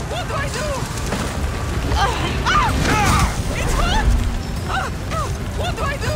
What do I do? It's hot! What do I do?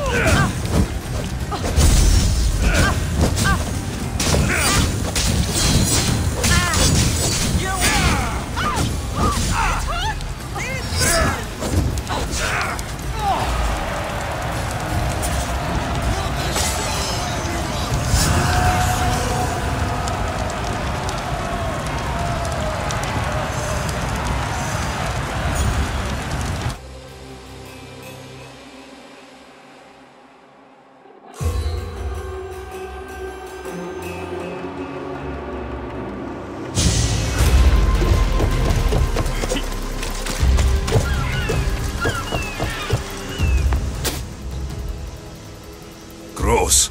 Gross.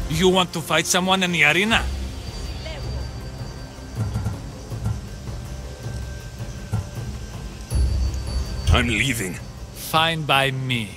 You want to fight someone in the arena? I'm leaving. Fine by me.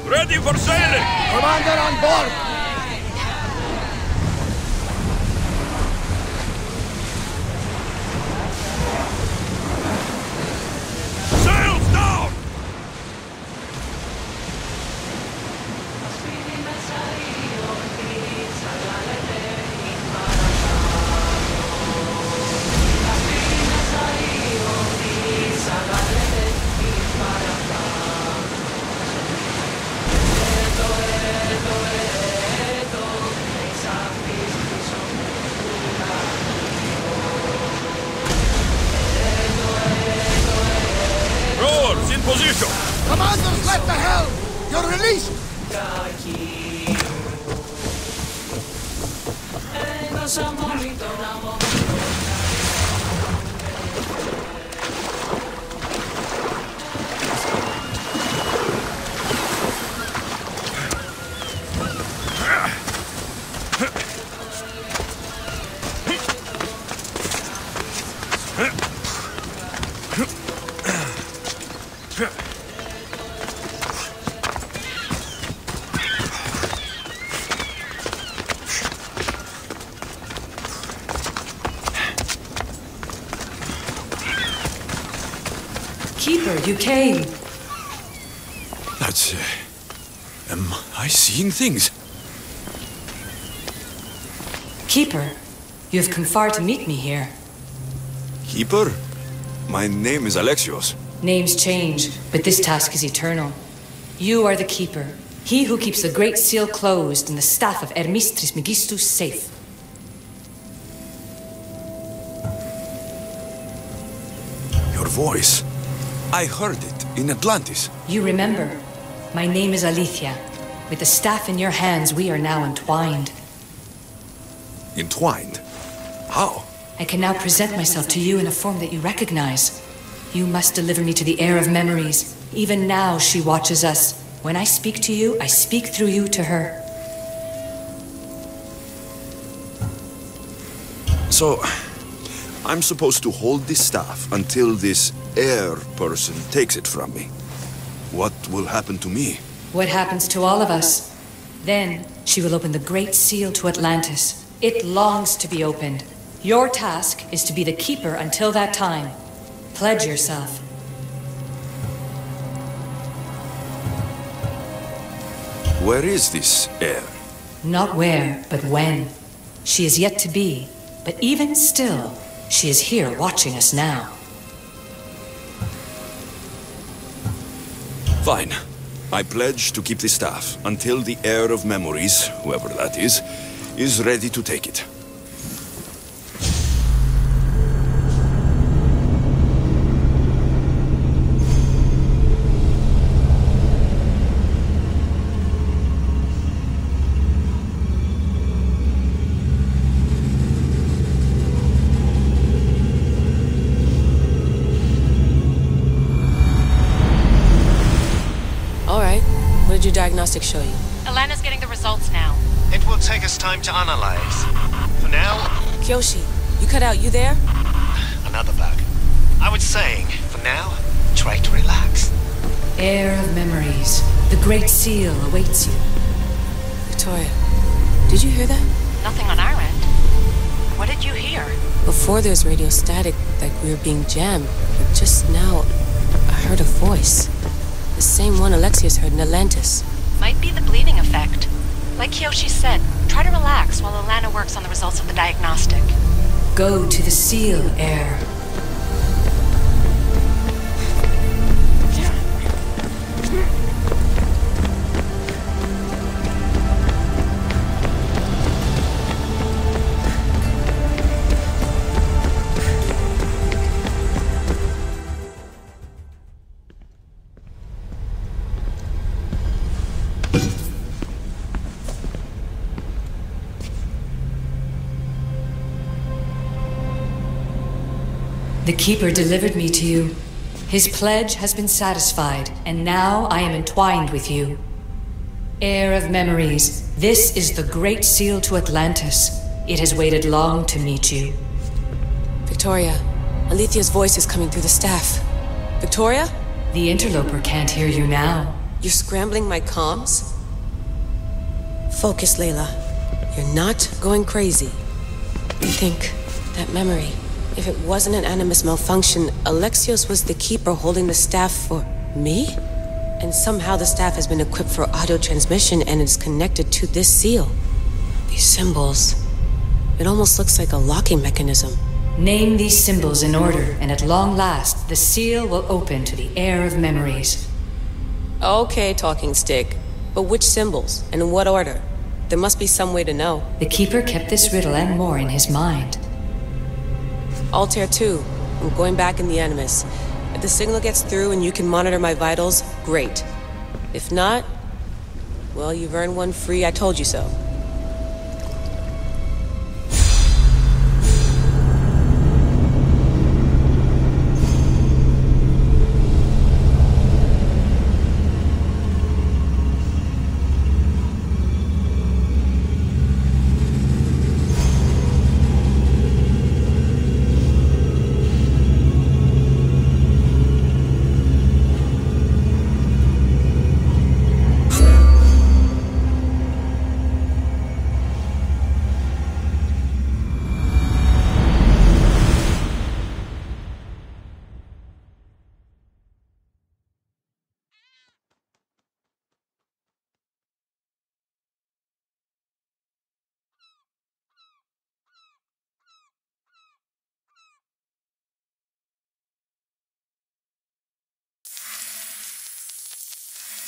Ready for sailing! Commander on board! Sails down! position! Commanders left the helm! You're released! Keeper, you came. That's... am I seeing things? Keeper, you have come far to meet me here. Keeper? My name is Alexios. Names change, but this task is eternal. You are the Keeper, he who keeps the Great Seal closed and the staff of Hermes Trismegistus safe. Your voice. I heard it in Atlantis. You remember. My name is Alethea. With the staff in your hands, we are now entwined. Entwined? How? I can now present myself to you in a form that you recognize. You must deliver me to the heir of memories. Even now, she watches us. When I speak to you, I speak through you to her. So, I'm supposed to hold this staff until this heir person takes it from me. What will happen to me? What happens to all of us? Then, she will open the Great Seal to Atlantis. It longs to be opened. Your task is to be the Keeper until that time. Pledge yourself. Where is this heir? Not where, but when. She is yet to be, but even still, she is here watching us now. Fine. I pledge to keep the staff until the heir of memories, whoever that is ready to take it. What did your diagnostics show you? Alana's getting the results now. It will take us time to analyze. For now... Kyoshi, you cut out, you there? Another bug. I was saying, for now, try to relax. Heir of memories. The Great Seal awaits you. Victoria, did you hear that? Nothing on our end. What did you hear? Before there's radio static, like we were being jammed. But just now, I heard a voice. The same one Alexios heard in Atlantis. Might be the bleeding effect. Like Kyoshi said, try to relax while Alana works on the results of the diagnostic. Go to the seal, heir. The Keeper delivered me to you. His pledge has been satisfied, and now I am entwined with you. Heir of memories, this is the Great Seal to Atlantis. It has waited long to meet you. Victoria, Alethea's voice is coming through the staff. Victoria? The interloper can't hear you now. You're scrambling my comms? Focus, Layla. You're not going crazy. You think that memory... If it wasn't an Animus malfunction, Alexios was the Keeper holding the staff for me? And somehow the staff has been equipped for audio transmission and is connected to this seal. These symbols... It almost looks like a locking mechanism. Name these symbols in order, and at long last, the seal will open to the Heir of memories. Okay, talking stick. But which symbols? And in what order? There must be some way to know. The Keeper kept this riddle and more in his mind. Altair 2. I'm going back in the Animus. If the signal gets through and you can monitor my vitals, great. If not, well, you've earned one free I told you so.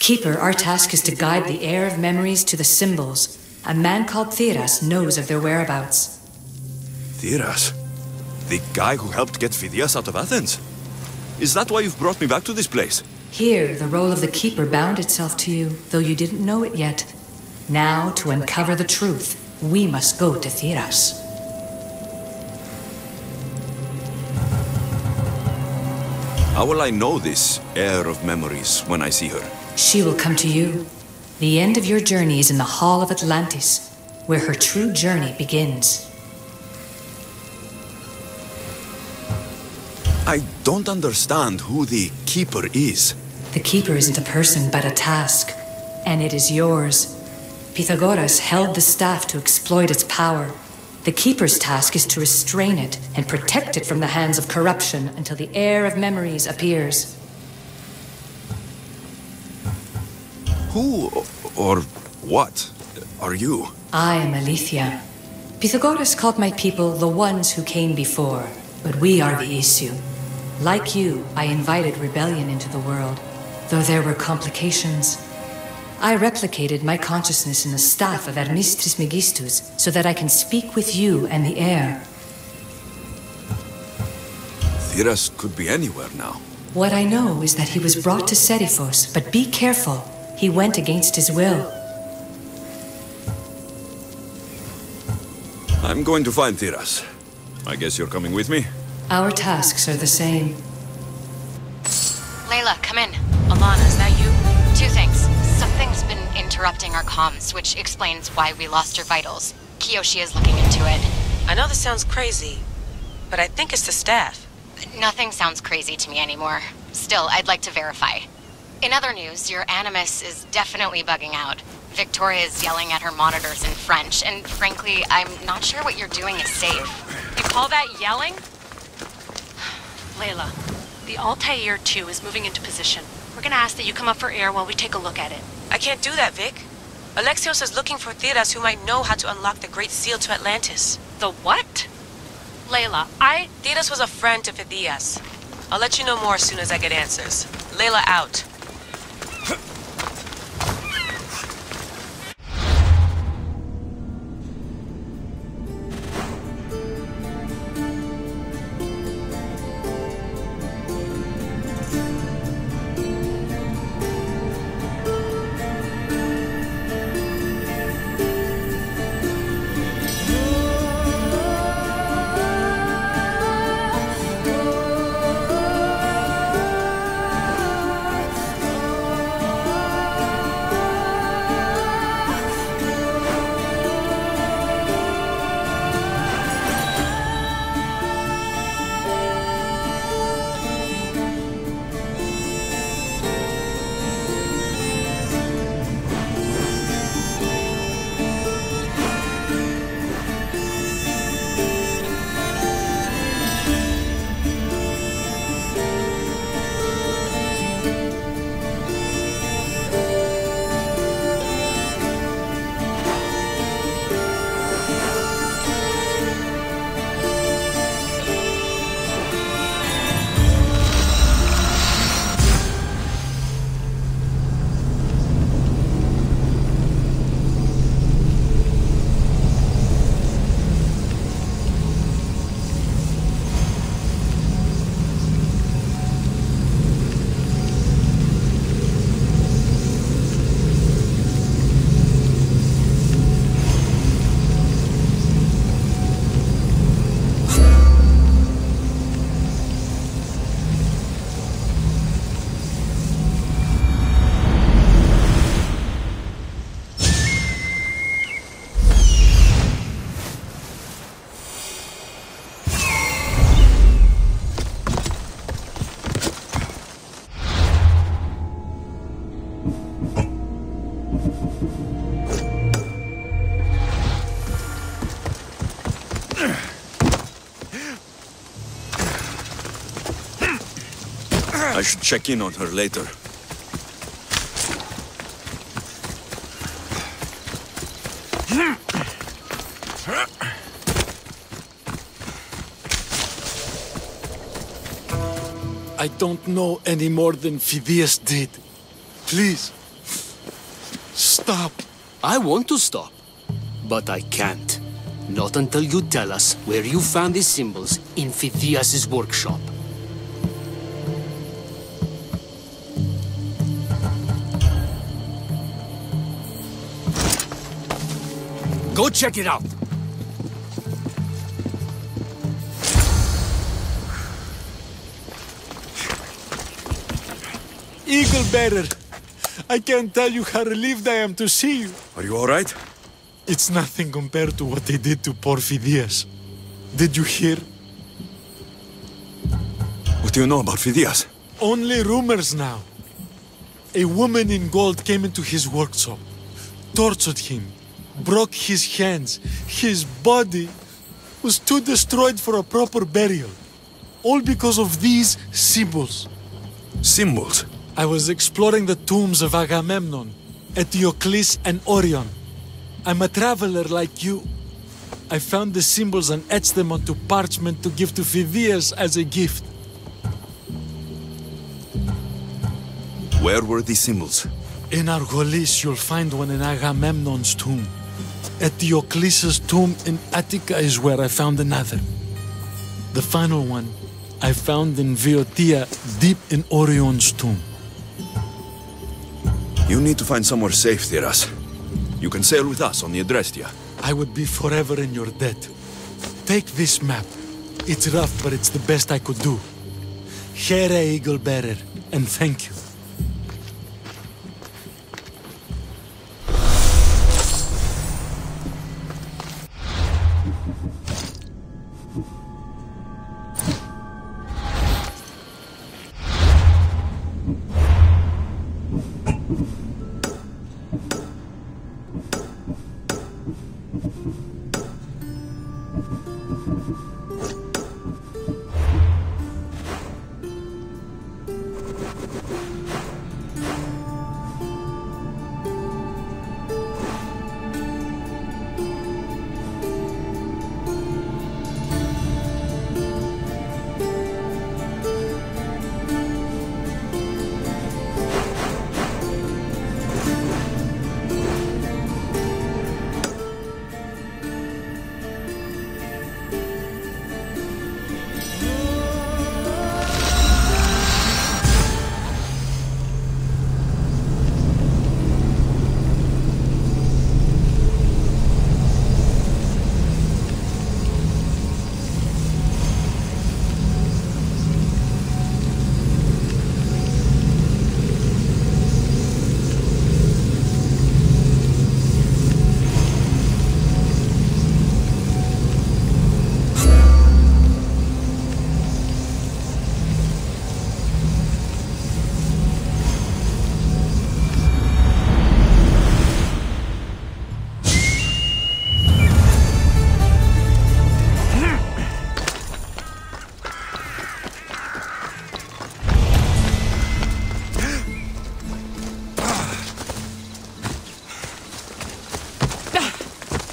Keeper, our task is to guide the heir of memories to the symbols. A man called Theras knows of their whereabouts. Theras? The guy who helped get Phidias out of Athens? Is that why you've brought me back to this place? Here, the role of the Keeper bound itself to you, though you didn't know it yet. Now, to uncover the truth, we must go to Theras. How will I know this heir of memories when I see her? She will come to you. The end of your journey is in the Hall of Atlantis, where her true journey begins. I don't understand who the Keeper is. The Keeper isn't a person, but a task. And it is yours. Pythagoras held the staff to exploit its power. The Keeper's task is to restrain it and protect it from the hands of corruption until the heir of memories appears. Who or what are you? I am Aletheia. Pythagoras called my people the ones who came before, but we are the issue. Like you, I invited rebellion into the world, though there were complications. I replicated my consciousness in the staff of Hermes Trismegistus so that I can speak with you and the heir. Theras could be anywhere now. What I know is that he was brought to Seriphos, but be careful. He went against his will. I'm going to find Theras. I guess you're coming with me? Our tasks are the same. Layla, come in. Alana, is that you? Two things. Something's been interrupting our comms, which explains why we lost your vitals. Kiyoshi is looking into it. I know this sounds crazy, but I think it's the staff. Nothing sounds crazy to me anymore. Still, I'd like to verify. In other news, your Animus is definitely bugging out. Victoria is yelling at her monitors in French, and frankly, I'm not sure what you're doing is safe. You call that yelling? Layla, the Altair 2 is moving into position. We're gonna ask that you come up for air while we take a look at it. I can't do that, Vic. Alexios is looking for Theras who might know how to unlock the Great Seal to Atlantis. The what? Layla, Theras was a friend to Phidias. I'll let you know more as soon as I get answers. Layla out. I should check in on her later. I don't know any more than Phidias did. Please, stop. I want to stop, but I can't. Not until you tell us where you found these symbols in Phidias' workshop. Go check it out! Eagle Bearer, I can't tell you how relieved I am to see you. Are you all right? It's nothing compared to what they did to poor Phidias. Did you hear? What do you know about Phidias? Only rumors now. A woman in gold came into his workshop, tortured him, broke his hands. His body was too destroyed for a proper burial. All because of these symbols. Symbols? I was exploring the tombs of Agamemnon, Eteocles and Orion. I'm a traveler like you. I found the symbols and etched them onto parchment to give to Phidias as a gift. Where were these symbols? In Argolis, you'll find one in Agamemnon's tomb. Eteocles' tomb in Attica is where I found another. The final one I found in Viotia, deep in Orion's tomb. You need to find somewhere safe, Theras. You can sail with us on the Adrestia. I would be forever in your debt. Take this map. It's rough, but it's the best I could do. Here, Eagle Bearer, and thank you.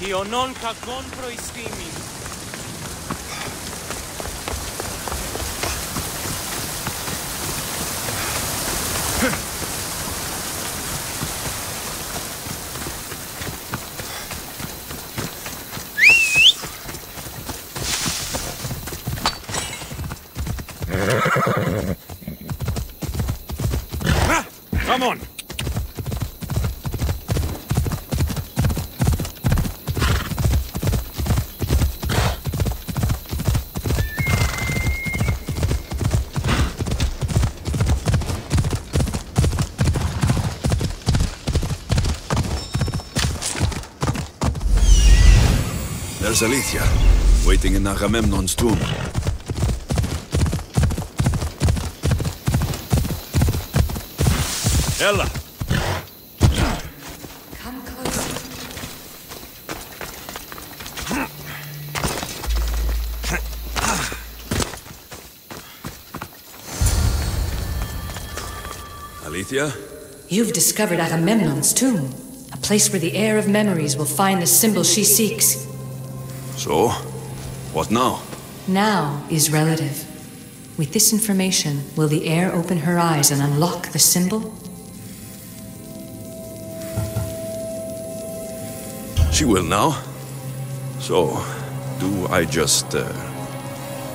Ionon kakon proistimi. Come on! There's Aletheia, waiting in Agamemnon's tomb. Ella, Aletheia? You've discovered Agamemnon's tomb, a place where the heir of memories will find the symbol she seeks. So, what now? Now is relative. With this information, will the heir open her eyes and unlock the symbol? She will now. So, do I just,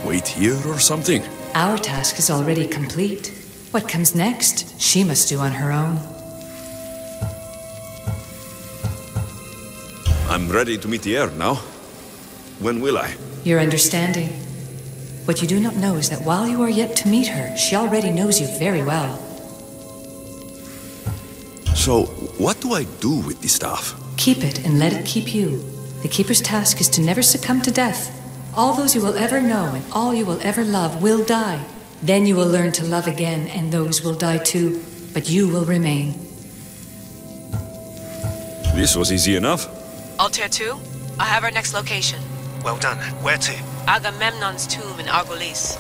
wait here or something? Our task is already complete. What comes next, she must do on her own. I'm ready to meet the heir now. When will I? Your understanding. What you do not know is that while you are yet to meet her, she already knows you very well. So, what do I do with the staff? Keep it and let it keep you. The Keeper's task is to never succumb to death. All those you will ever know and all you will ever love will die. Then you will learn to love again, and those will die too. But you will remain. This was easy enough. Altair 2, I have our next location. Well done. Where to? Agamemnon's tomb in Argolis.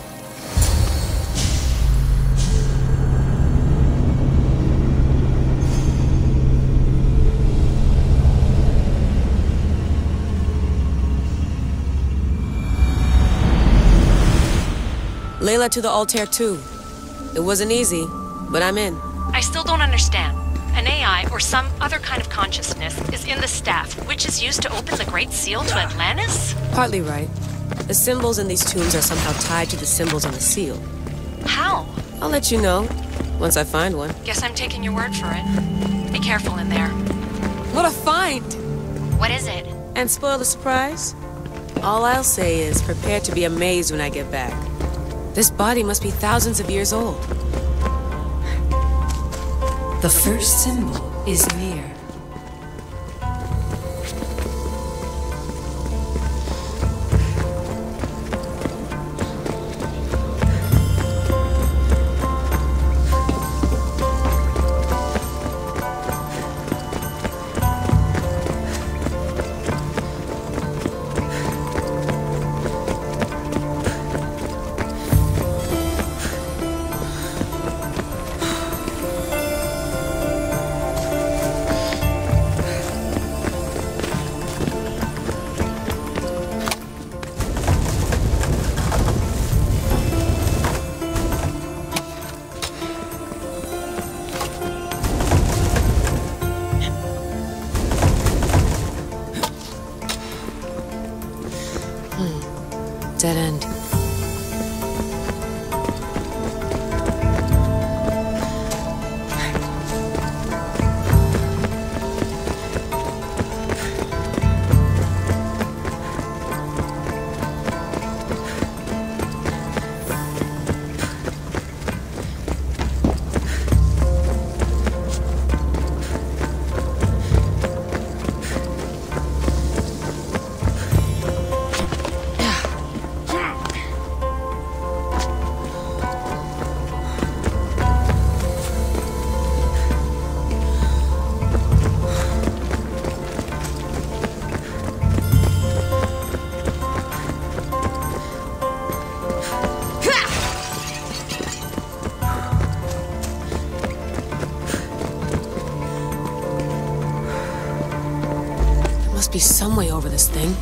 Layla to the Altair 2. It wasn't easy, but I'm in. I still don't understand. An AI or some other kind of consciousness is in the staff, which is used to open the Great Seal to Atlantis? Partly right. The symbols in these tombs are somehow tied to the symbols on the seal. How? I'll let you know, once I find one. Guess I'm taking your word for it. Be careful in there. What a find! What is it? And spoil the surprise? All I'll say is prepare to be amazed when I get back. This body must be thousands of years old. The first symbol is near. Dead end. Be some way over this thing.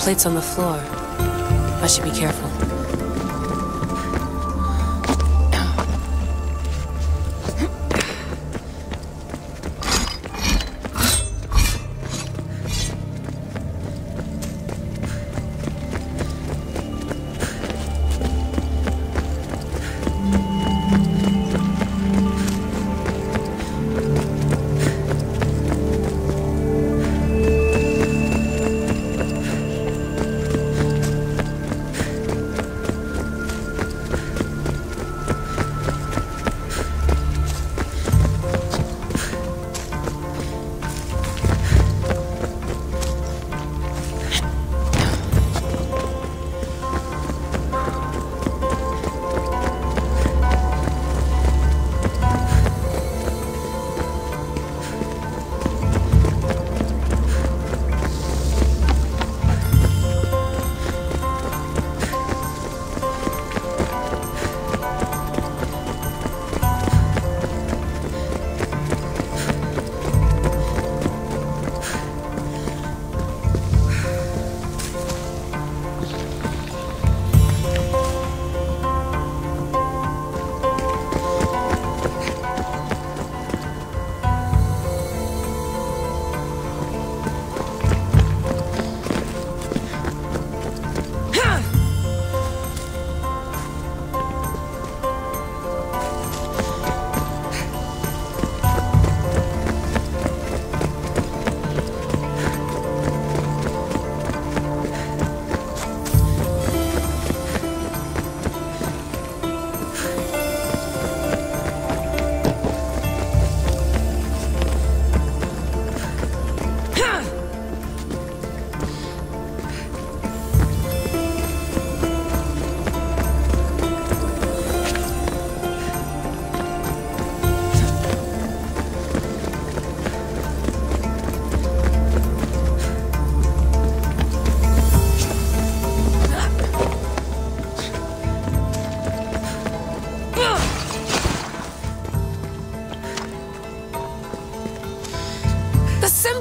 Plates on the floor. I should be careful.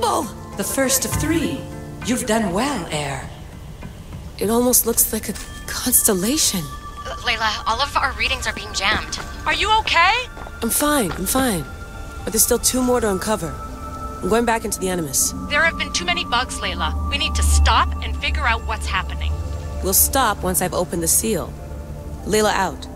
symbol! The first of 3. You've done well, Air. It almost looks like a constellation. Layla, all of our readings are being jammed. Are you okay? I'm fine. But there's still 2 more to uncover. I'm going back into the Animus. There have been too many bugs, Layla. We need to stop and figure out what's happening. We'll stop once I've opened the seal. Layla out.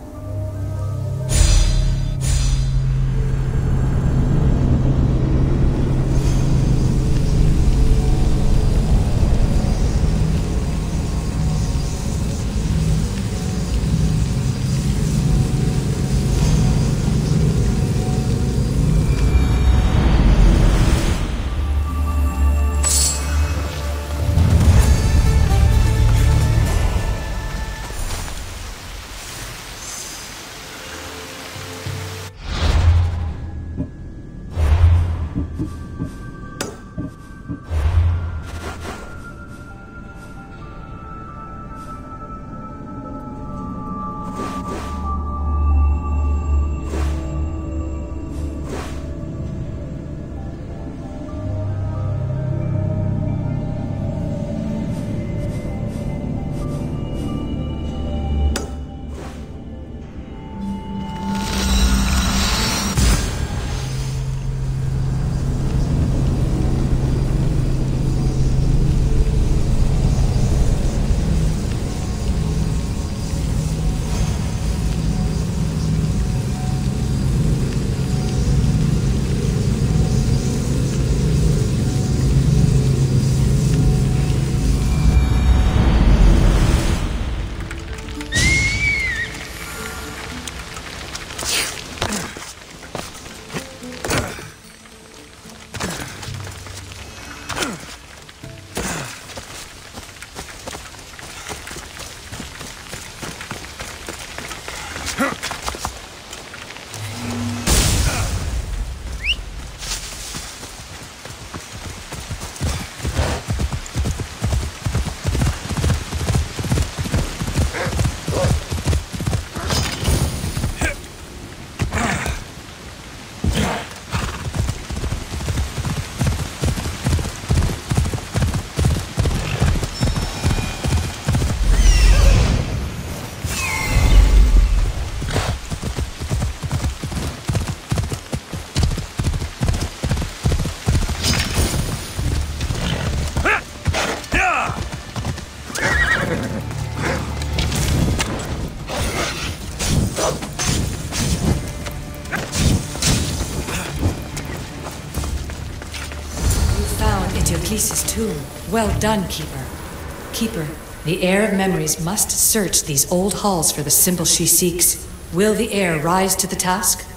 Elysium's tomb. Well done, Keeper. Keeper, the Heir of Memories must search these old halls for the symbol she seeks. Will the Heir rise to the task?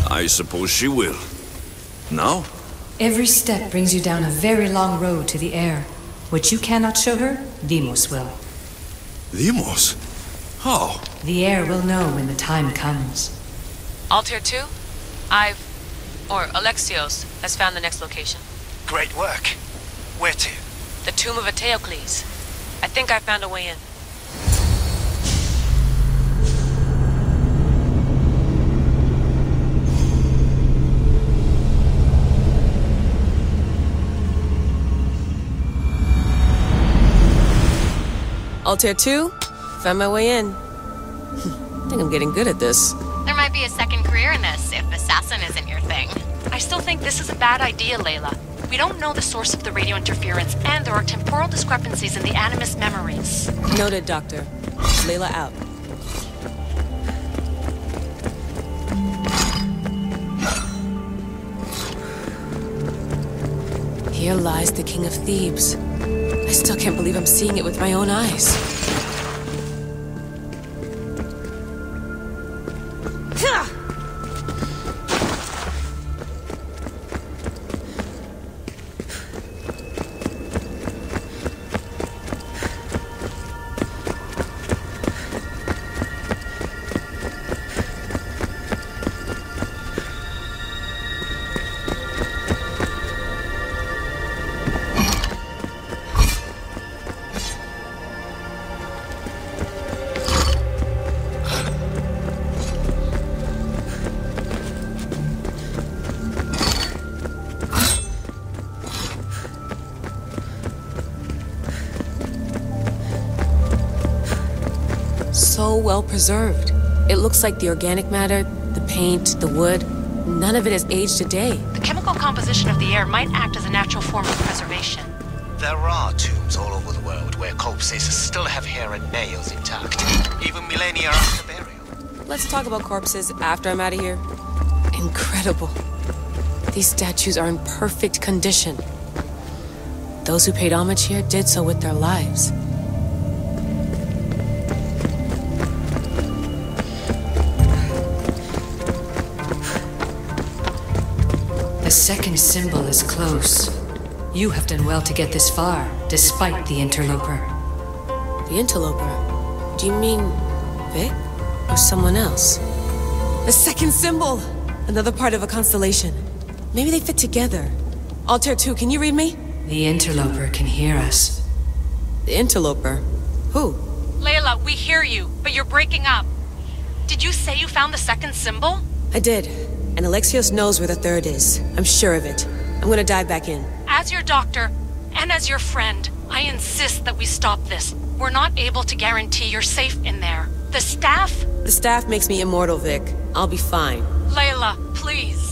I suppose she will. Now? Every step brings you down a very long road to the Heir. What you cannot show her, Deimos will. Deimos? How? The Heir will know when the time comes. Altair 2? Alexios has found the next location. Great work. Where to? The tomb of Eteocles. I think I found a way in. Altair 2, found my way in. I think I'm getting good at this. There might be a second career in this, if assassin isn't your thing. I still think this is a bad idea, Layla. We don't know the source of the radio interference, and there are temporal discrepancies in the Animus memories. Noted, Doctor. Layla out. Here lies the King of Thebes. I still can't believe I'm seeing it with my own eyes. well preserved. It looks like the organic matter, the paint, the wood, none of it has aged a day. The chemical composition of the air might act as a natural form of preservation. There are tombs all over the world where corpses still have hair and nails intact, even millennia after burial. Let's talk about corpses after I'm out of here. Incredible. These statues are in perfect condition. Those who paid homage here did so with their lives. The second symbol is close. You have done well to get this far, despite the interloper. The interloper? Do you mean Vic? Or someone else? The second symbol! Another part of a constellation. Maybe they fit together. Altair 2, can you read me? The interloper can hear us. The interloper? Who? Layla, we hear you, but you're breaking up. Did you say you found the second symbol? I did. And Alexios knows where the third is. I'm sure of it. I'm gonna dive back in. As your doctor, and as your friend, I insist that we stop this. We're not able to guarantee you're safe in there. The staff? The staff makes me immortal, Vic. I'll be fine. Layla, please.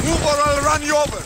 Move or I'll run you over!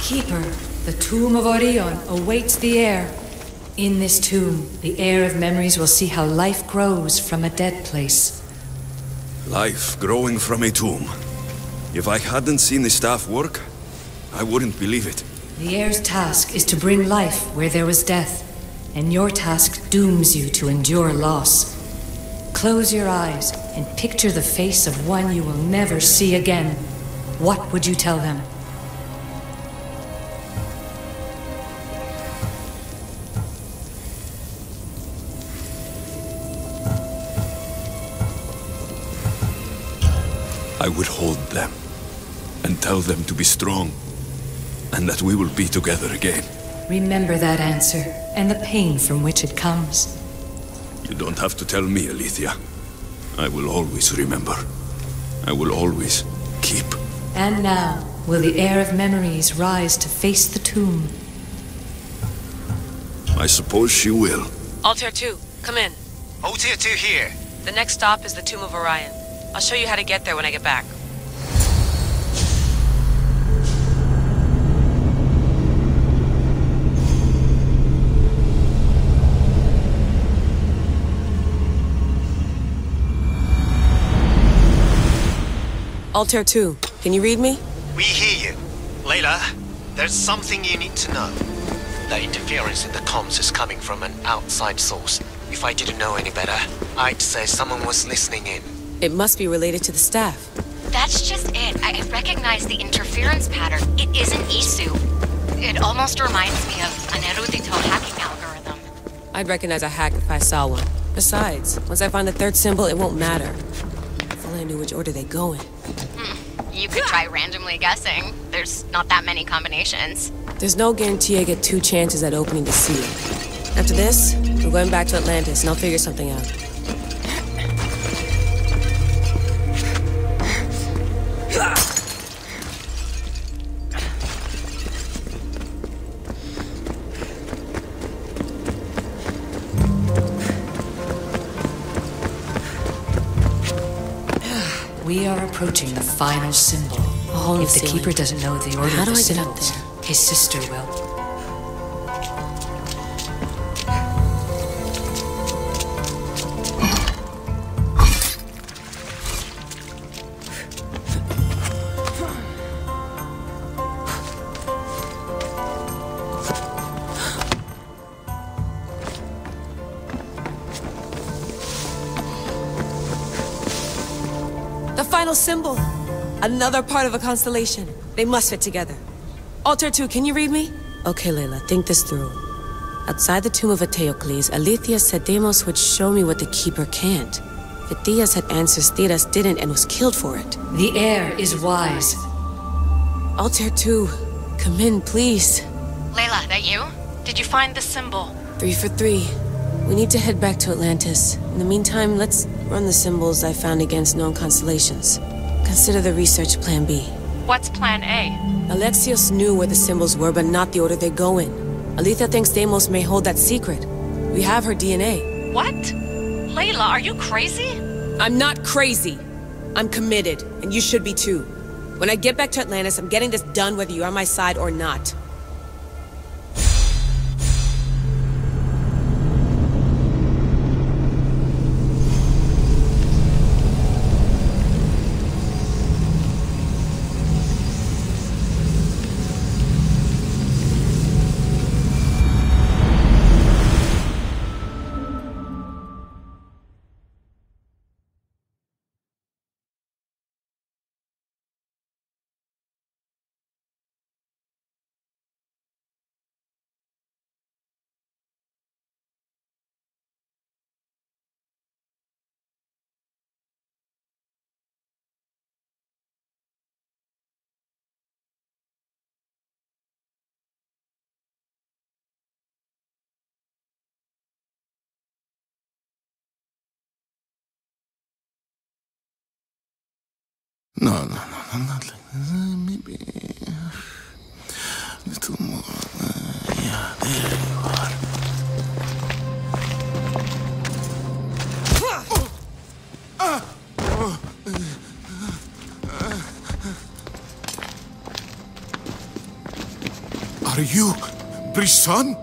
Keeper, the tomb of Orion awaits the heir. In this tomb, the heir of memories will see how life grows from a dead place. Life growing from a tomb. If I hadn't seen the staff work, I wouldn't believe it. The heir's task is to bring life where there was death, and your task dooms you to endure loss. Close your eyes and picture the face of one you will never see again. What would you tell them? I would hold them and tell them to be strong and that we will be together again. Remember that answer, and the pain from which it comes. You don't have to tell me, Alethea. I will always remember. I will always keep. And now, will the heir of memories rise to face the tomb? I suppose she will. Altair 2, come in. Altair 2 here. The next stop is the Tomb of Orion. I'll show you how to get there when I get back. Altair 2, can you read me? We hear you. Layla, there's something you need to know. The interference in the comms is coming from an outside source. If I didn't know any better, I'd say someone was listening in. It must be related to the staff. That's just it. I recognize the interference pattern. It isn't Isu. It almost reminds me of an erudito hacking algorithm. I'd recognize a hack if I saw one. Besides, once I find the third symbol, it won't matter. If only I knew which order they go in. You could try randomly guessing. There's not that many combinations. There's no guarantee I get 2 chances at opening the seal. After this, we're going back to Atlantis, and I'll figure something out. We are approaching the final symbol. If the Keeper doesn't know the order of the symbols, his sister will. Final symbol. Another part of a constellation. They must fit together. Altair 2, can you read me? Okay, Layla, think this through. Outside the tomb of Eteocles, Alethea said Deimos would show me what the Keeper can't. Phidias had answers Theras didn't and was killed for it. The heir is wise. Altair 2, come in, please. Layla, that you? Did you find the symbol? 3 for 3. We need to head back to Atlantis. In the meantime, let's run the symbols I found against known constellations. Consider the research plan B. What's plan A? Alexios knew where the symbols were, but not the order they go in. Alethea thinks Deimos may hold that secret. We have her DNA. What? Layla, are you crazy? I'm not crazy. I'm committed, and you should be too. When I get back to Atlantis, I'm getting this done whether you're on my side or not. No, not like this. Maybe a little more. Yeah, there you are. Are you Brisson?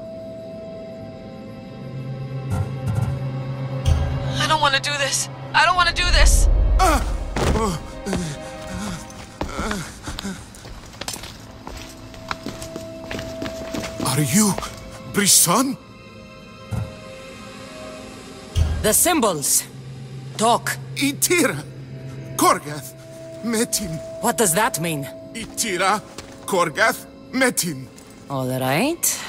I don't want to do this. I don't want to do this. Are you Brisson? The symbols. Talk. Itira, Korgath, Metin. What does that mean? Itira, Korgath, Metin. All right.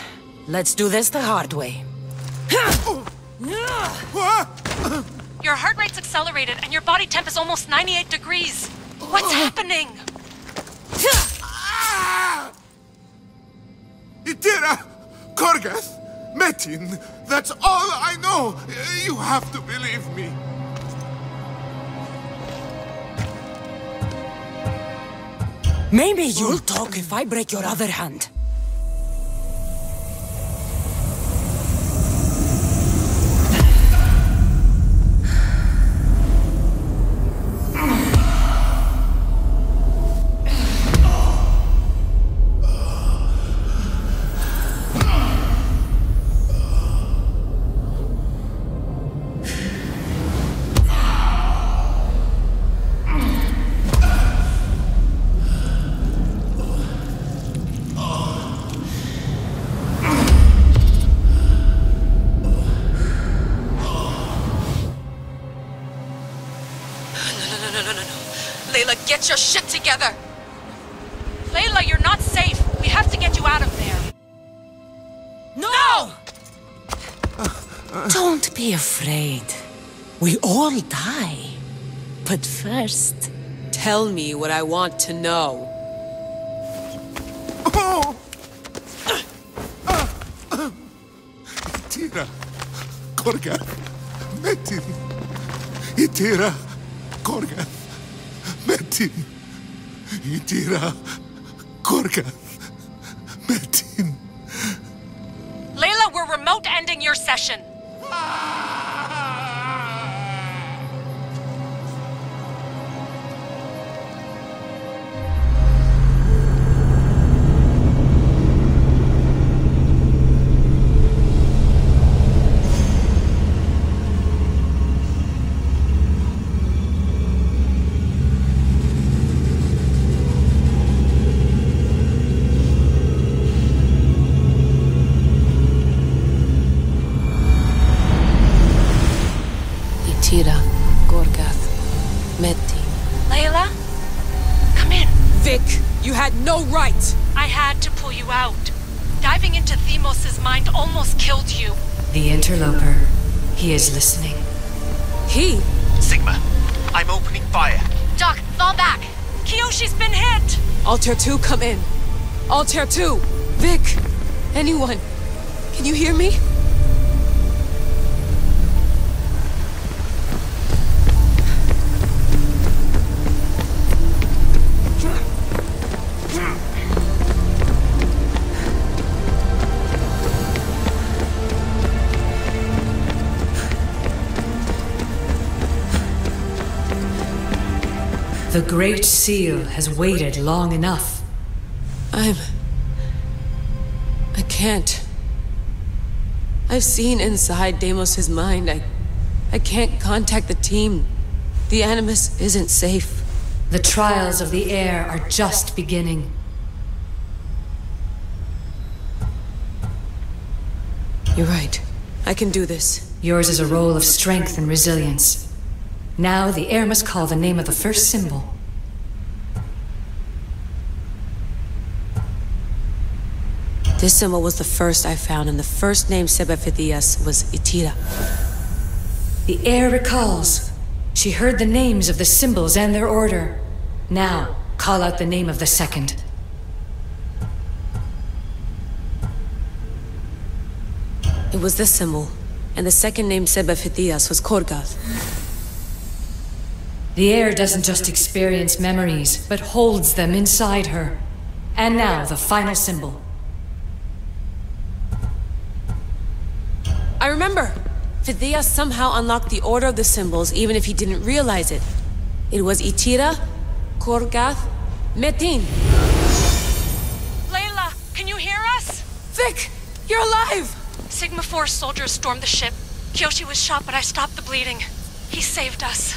Let's do this the hard way. Your heart rate's accelerated and your body temp is almost 98 degrees. What's happening? Itira, Korgath! Metin! That's all I know! You have to believe me! Maybe you'll talk if I break your other hand. Get your shit together! Layla, you're not safe. We have to get you out of there. No! Don't be afraid. We all die. But first... Tell me what I want to know. Itira, Korgath, Metin. Itira, Korgath. Metin, Itira, Korgath, Metin. Layla, we're remote ending your session. Itira, Korgath, Metin. Layla? Come in. Vic, you had no right! I had to pull you out. Diving into Themos' mind almost killed you. The interloper. He is listening. He? Sigma, I'm opening fire. Doc, fall back. Kiyoshi's been hit! Altair 2, come in. Altair 2! Vic! Anyone? Can you hear me? The Great Seal has waited long enough. I can't. I've seen inside Deimos' mind. I can't contact the team. The Animus isn't safe. The trials of the air are just beginning. You're right. I can do this. Yours is a role of strength and resilience. Now the air must call the name of the first symbol. This symbol was the first I found, and the first name Sebefithias was Itira. The air recalls. She heard the names of the symbols and their order. Now, call out the name of the second. It was this symbol, and the second name Sebefithias was Korgath. The air doesn't just experience memories, but holds them inside her. And now, the final symbol. I remember! Fithias somehow unlocked the order of the symbols, even if he didn't realize it. It was Itira, Korgath, Metin. Layla, can you hear us? Vic! You're alive! Sigma 4 soldiers stormed the ship. Kyoshi was shot, but I stopped the bleeding. He saved us.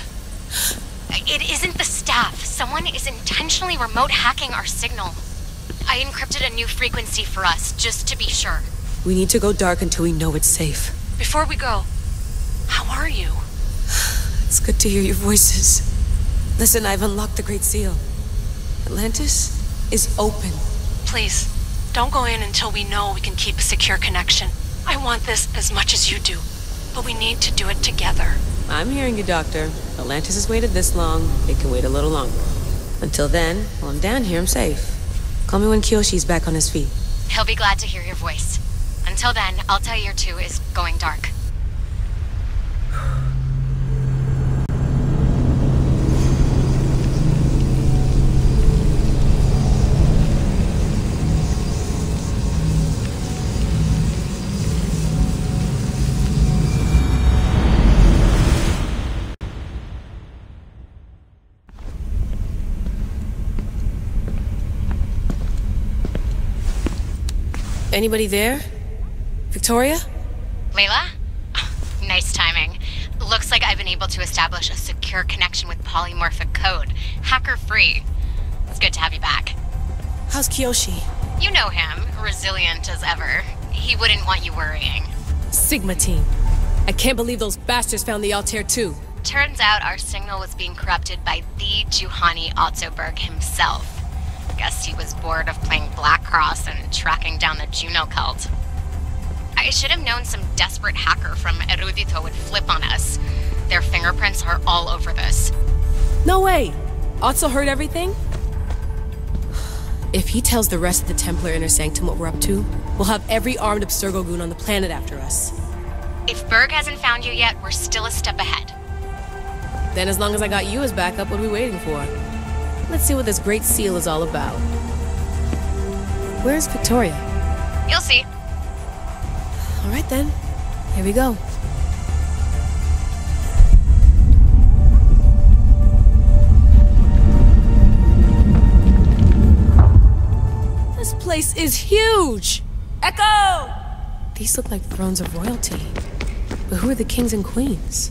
It isn't the staff. Someone is intentionally remote hacking our signal. I encrypted a new frequency for us, just to be sure. We need to go dark until we know it's safe. Before we go, how are you? It's good to hear your voices. Listen, I've unlocked the Great Seal. Atlantis is open. Please, don't go in until we know we can keep a secure connection. I want this as much as you do, but we need to do it together. I'm hearing you, Doctor. Atlantis has waited this long. It can wait a little longer. Until then, while I'm down here, I'm safe. Call me when Kyoshi's back on his feet. He'll be glad to hear your voice. Until then, Alta Year 2 is going dark. Anybody there? Victoria? Layla? Nice timing. Looks like I've been able to establish a secure connection with polymorphic code. Hacker-free. It's good to have you back. How's Kiyoshi? You know him. Resilient as ever. He wouldn't want you worrying. Sigma team. I can't believe those bastards found the Altair too. Turns out our signal was being corrupted by the Juhani Ottoberg himself. Guess he was bored of playing Black Cross and tracking down the Juno cult. I should have known some desperate hacker from Erudito would flip on us. Their fingerprints are all over this. No way! Otto heard everything? If he tells the rest of the Templar Inner Sanctum what we're up to, we'll have every armed Abstergo goon on the planet after us. If Berg hasn't found you yet, we're still a step ahead. Then as long as I got you as backup, what are we waiting for? Let's see what this great seal is all about. Where's Victoria? You'll see. All right then. Here we go. This place is huge! Echo! These look like thrones of royalty. But who are the kings and queens?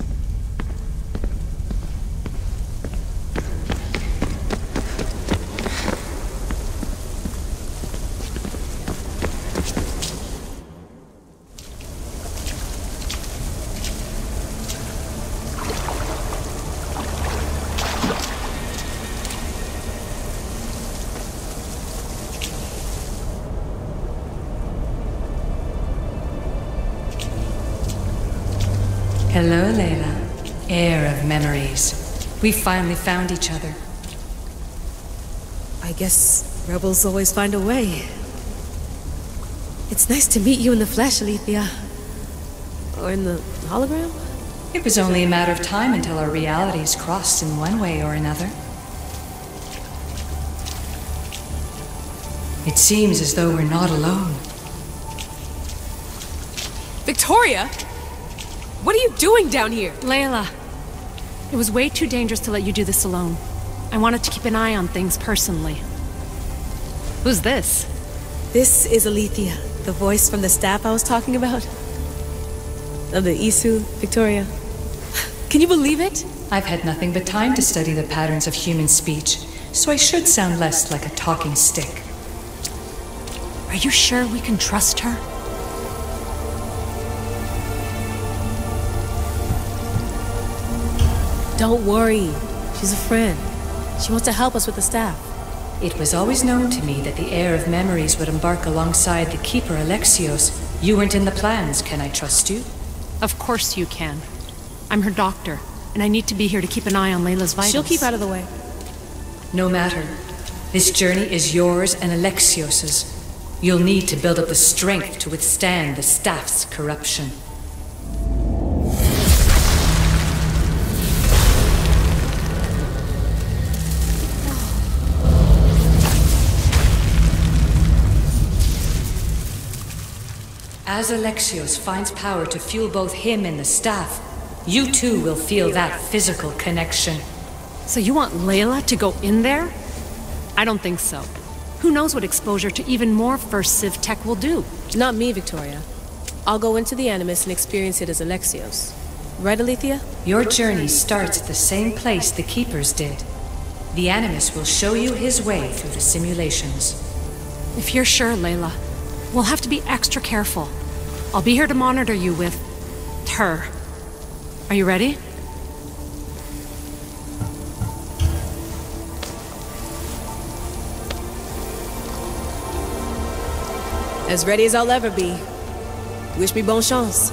Hello, Layla. Heir of memories. We finally found each other. I guess rebels always find a way. It's nice to meet you in the flesh, Alethea. Or in the hologram? It was only a matter of time until our realities crossed in one way or another. It seems as though we're not alone. Victoria? What are you doing down here? Layla, it was way too dangerous to let you do this alone. I wanted to keep an eye on things personally. Who's this? This is Alethea, the voice from the staff I was talking about. Of the Isu, Victoria. Can you believe it? I've had nothing but time to study the patterns of human speech, so I should sound less like a talking stick. Are you sure we can trust her? Don't worry. She's a friend. She wants to help us with the staff. It was always known to me that the heir of memories would embark alongside the keeper Alexios. You weren't in the plans. Can I trust you? Of course you can. I'm her doctor, and I need to be here to keep an eye on Layla's vitals. She'll keep out of the way. No matter. This journey is yours and Alexios's. You'll need to build up the strength to withstand the staff's corruption. As Alexios finds power to fuel both him and the staff, you too will feel that physical connection. So you want Layla to go in there? I don't think so. Who knows what exposure to even more First Civ tech will do? Not me, Victoria. I'll go into the Animus and experience it as Alexios. Right, Alethea? Your journey starts at the same place the Keepers did. The Animus will show you his way through the simulations. If you're sure, Layla, we'll have to be extra careful. I'll be here to monitor you with her. Are you ready? As ready as I'll ever be. Wish me bonne chance.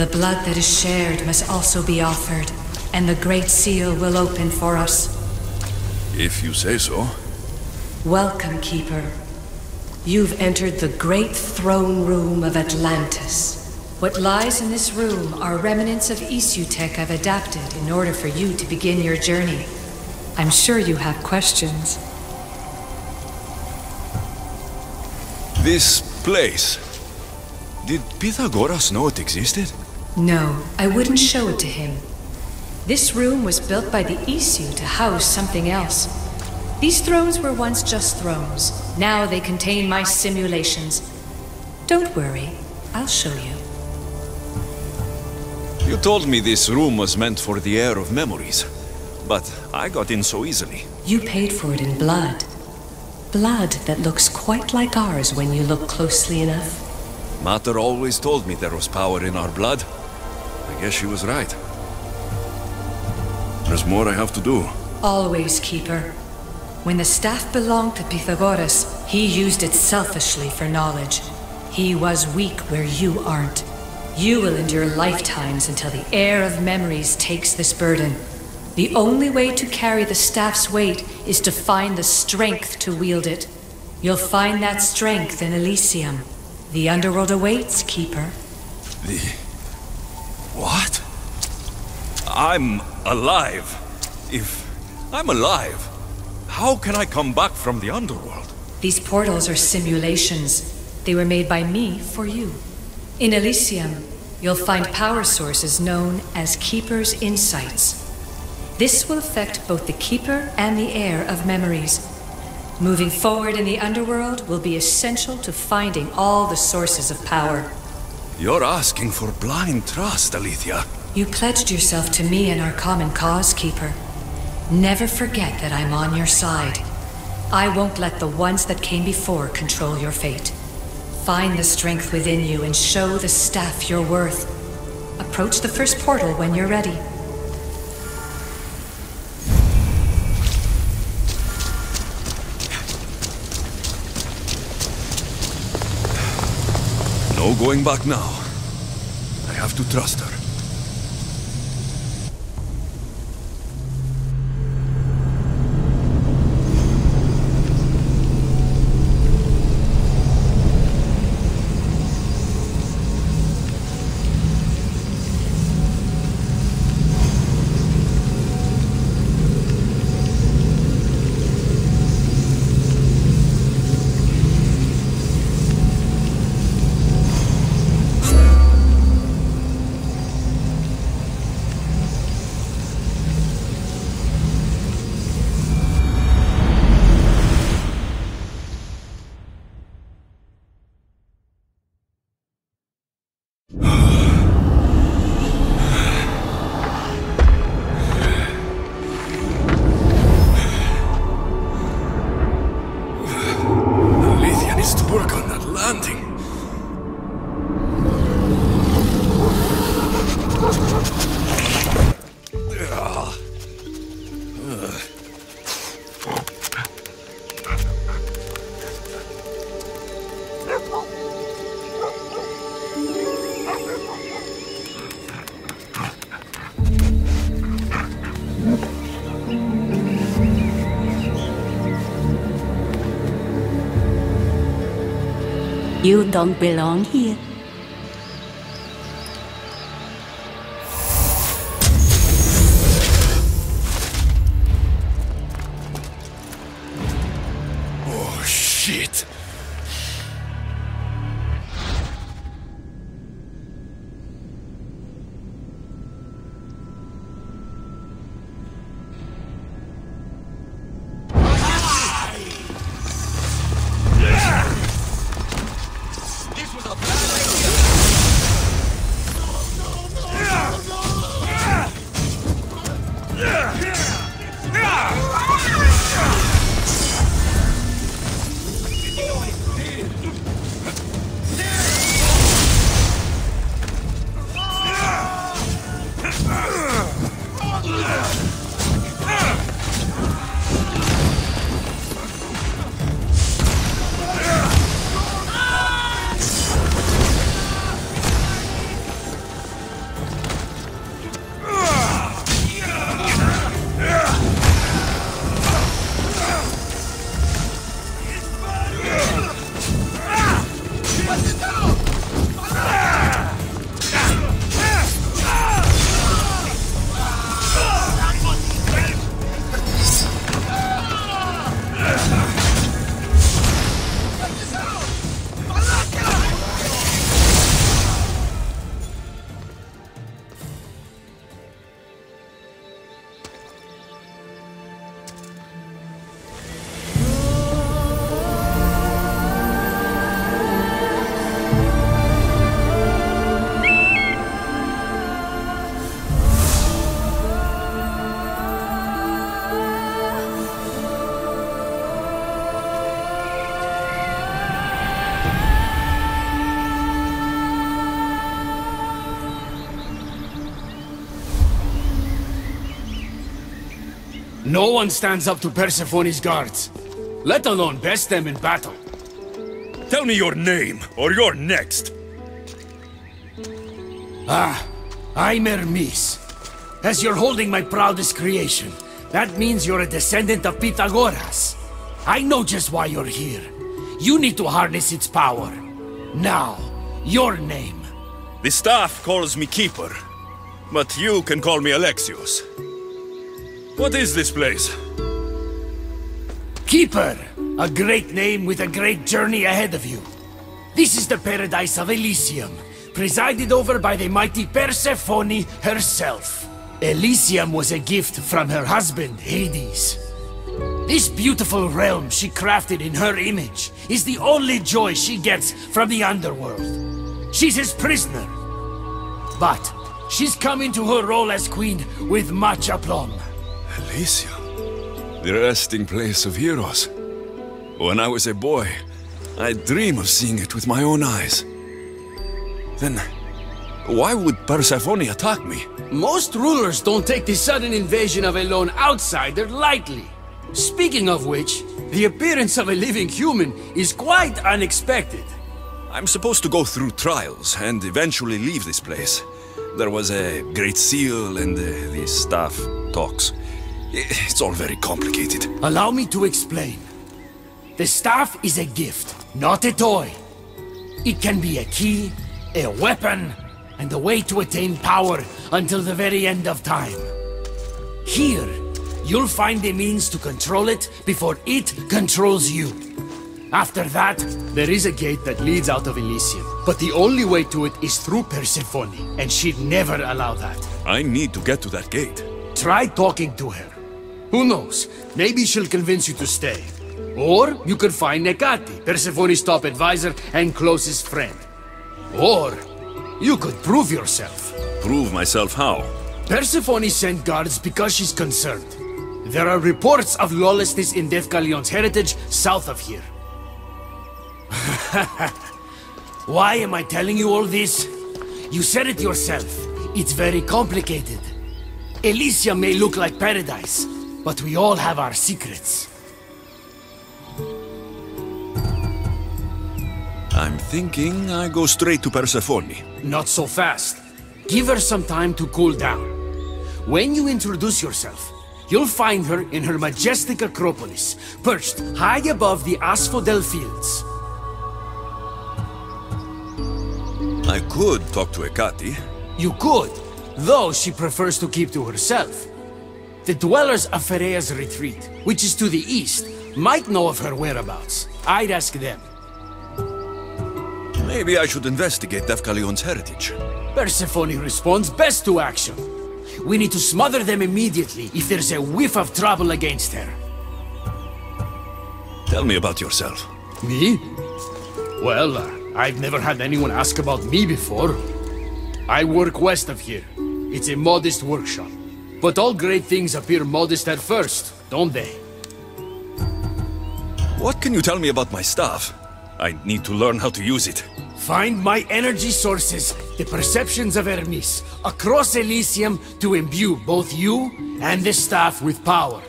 The blood that is shared must also be offered, and the Great Seal will open for us. If you say so. Welcome, Keeper. You've entered the great throne room of Atlantis. What lies in this room are remnants of Elysium tech I've adapted in order for you to begin your journey. I'm sure you have questions. This place... Did Pythagoras know it existed? No, I wouldn't show it to him. This room was built by the Elysium to house something else. These thrones were once just thrones. Now they contain my simulations. Don't worry, I'll show you. You told me this room was meant for the heir of memories, but I got in so easily. You paid for it in blood. Blood that looks quite like ours when you look closely enough. Mater always told me there was power in our blood. I guess she was right. There's more I have to do. Always, Keeper. When the staff belonged to Pythagoras, he used it selfishly for knowledge. He was weak where you aren't. You will endure lifetimes until the heir of memories takes this burden. The only way to carry the staff's weight is to find the strength to wield it. You'll find that strength in Elysium. The underworld awaits, Keeper. What? I'm alive. If I'm alive, how can I come back from the underworld? These portals are simulations. They were made by me for you. In Elysium, you'll find power sources known as Keeper's Insights. This will affect both the Keeper and the heir of memories. Moving forward in the underworld will be essential to finding all the sources of power. You're asking for blind trust, Alethea. You pledged yourself to me and our common cause, Keeper. Never forget that I'm on your side. I won't let the ones that came before control your fate. Find the strength within you and show the staff your worth. Approach the first portal when you're ready. No going back now. I have to trust her. You don't belong here. Oh, shit. No one stands up to Persephone's guards, let alone best them in battle. Tell me your name, or you're next. I'm Hermes. As you're holding my proudest creation, that means you're a descendant of Pythagoras. I know just why you're here. You need to harness its power. Now, your name. The staff calls me Keeper, but you can call me Alexios. What is this place? Keeper! A great name with a great journey ahead of you. This is the paradise of Elysium, presided over by the mighty Persephone herself. Elysium was a gift from her husband, Hades. This beautiful realm she crafted in her image is the only joy she gets from the underworld. She's his prisoner. But she's come into her role as queen with much aplomb. Elysium, the resting place of heroes. When I was a boy, I'd dream of seeing it with my own eyes. Then, why would Persephone attack me? Most rulers don't take the sudden invasion of a lone outsider lightly. Speaking of which, the appearance of a living human is quite unexpected. I'm supposed to go through trials and eventually leave this place. There was a great seal and the staff talks. It's all very complicated. Allow me to explain. The staff is a gift, not a toy. It can be a key, a weapon, and a way to attain power until the very end of time. Here, you'll find a means to control it before it controls you. After that, there is a gate that leads out of Elysium, but the only way to it is through Persephone, and she'd never allow that. I need to get to that gate. Try talking to her. Who knows, maybe she'll convince you to stay. Or you could find Nekati, Persephone's top advisor and closest friend. Or you could prove yourself. Prove myself how? Persephone sent guards because she's concerned. There are reports of lawlessness in Deucalion's heritage south of here. Why am I telling you all this? You said it yourself. It's very complicated. Elysium may look like paradise, but we all have our secrets. I'm thinking I go straight to Persephone. Not so fast. Give her some time to cool down. When you introduce yourself, you'll find her in her majestic acropolis, perched high above the asphodel fields. I could talk to Ekati. You could, though she prefers to keep to herself. The dwellers of Pherea's retreat, which is to the east, might know of her whereabouts. I'd ask them. Maybe I should investigate Deucalion's heritage. Persephone responds best to action. We need to smother them immediately if there's a whiff of trouble against her. Tell me about yourself. Me? Well, I've never had anyone ask about me before. I work west of here. It's a modest workshop. But all great things appear modest at first, don't they? What can you tell me about my staff? I need to learn how to use it. Find my energy sources, the perceptions of Hermes, across Elysium to imbue both you and the staff with power.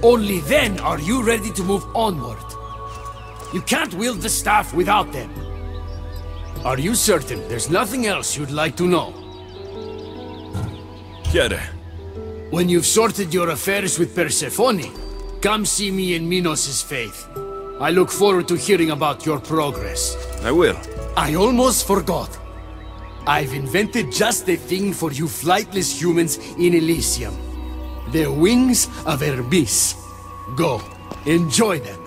Only then are you ready to move onward. You can't wield the staff without them. Are you certain there's nothing else you'd like to know? Chiede. When you've sorted your affairs with Persephone, come see me in Minos' faith. I look forward to hearing about your progress. I will. I almost forgot. I've invented just the thing for you flightless humans in Elysium. The wings of Hermes. Go, enjoy them.